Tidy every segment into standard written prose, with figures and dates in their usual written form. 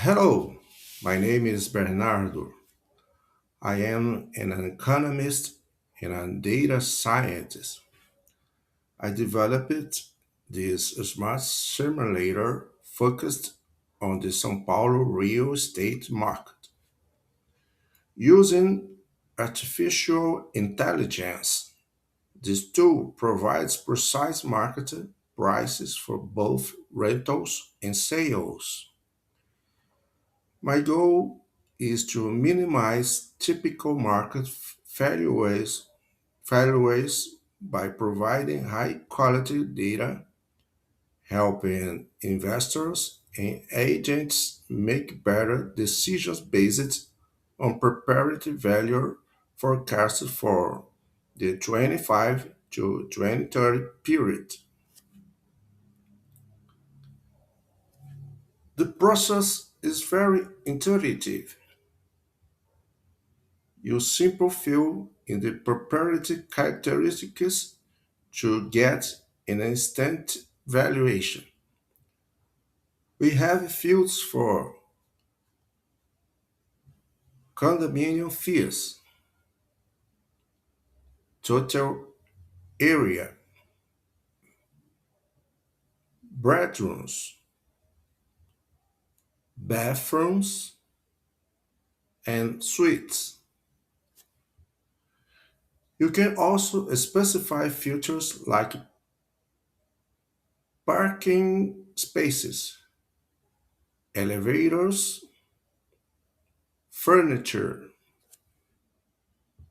Hello, my name is Bernardo. I am an economist and a data scientist. I developed this smart simulator focused on the São Paulo real estate market. Using artificial intelligence, this tool provides precise market prices for both rentals and sales. My goal is to minimize typical market failures by providing high quality data, helping investors and agents make better decisions based on prepared value forecasted for the 25 to 2030 period. The process is very intuitive. You simply fill in the proprietary characteristics to get an instant valuation. We have fields for condominium fees, total area, bedrooms, bathrooms, and suites. You can also specify features like parking spaces, elevators, furniture,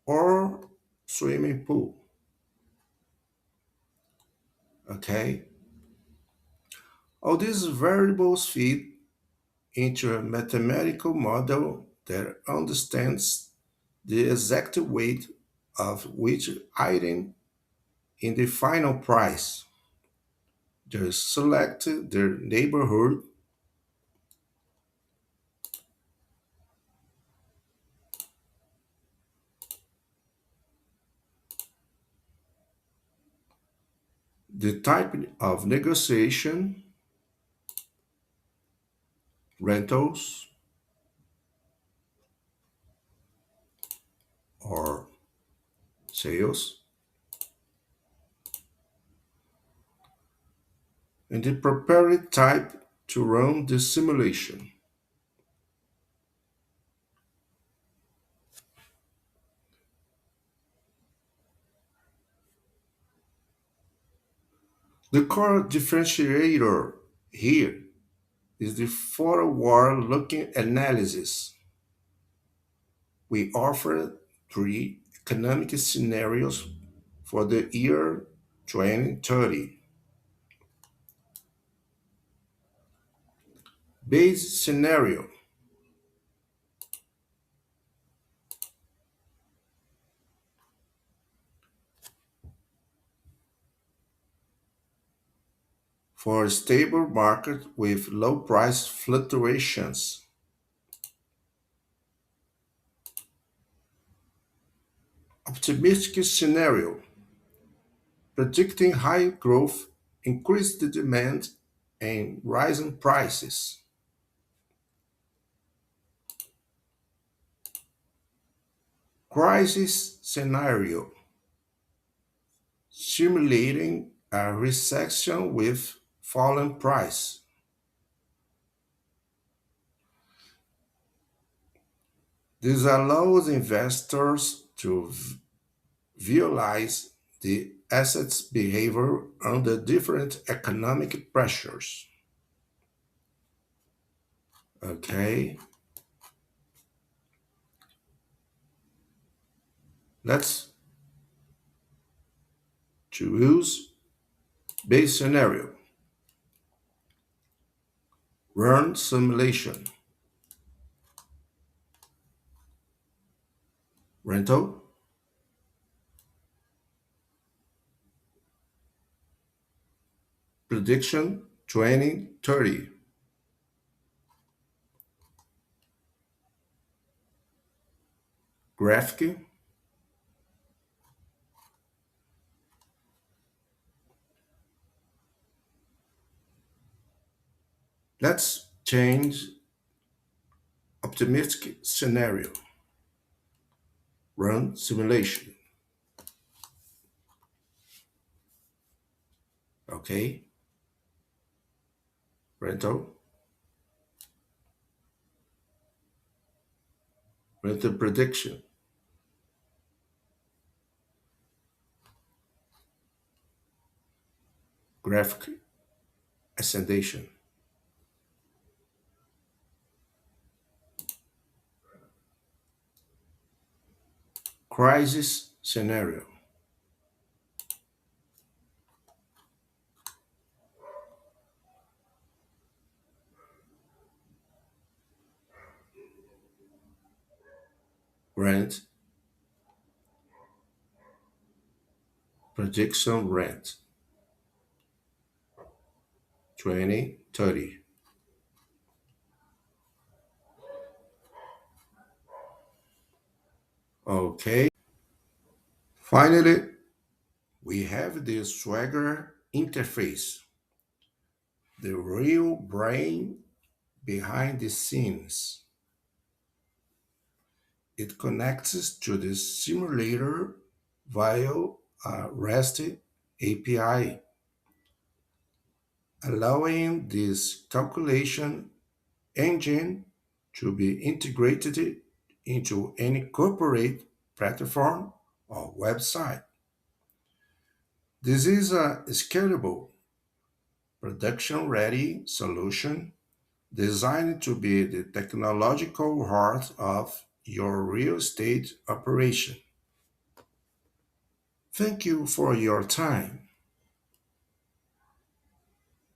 or swimming pool. Okay? All these variables feed into a mathematical model that understands the exact weight of which item in the final price. Just select the neighborhood, the type of negotiation, rentals, or sales, and the prepared type to run the simulation. The core differentiator here is the forward looking analysis. We offer three economic scenarios for the year 2030. Base scenario for a stable market with low price fluctuations. Optimistic scenario predicting high growth, increased demand, and rising prices. Crisis scenario simulating a recession with falling price. This allows investors to visualize the asset's behavior under different economic pressures. Okay, let's choose base scenario. Run simulation. Rental, prediction 2030. Graphic, let's change optimistic scenario. Run simulation. Okay. Rental. Rental prediction. Graphic ascendation. Crisis scenario. Rent. Prediction rent. 2030. Okay. Finally, we have the Swagger interface, the real brain behind the scenes. It connects to the simulator via a REST API, allowing this calculation engine to be integrated into any corporate platform or website. This is a scalable, production ready solution designed to be the technological heart of your real estate operation. Thank you for your time.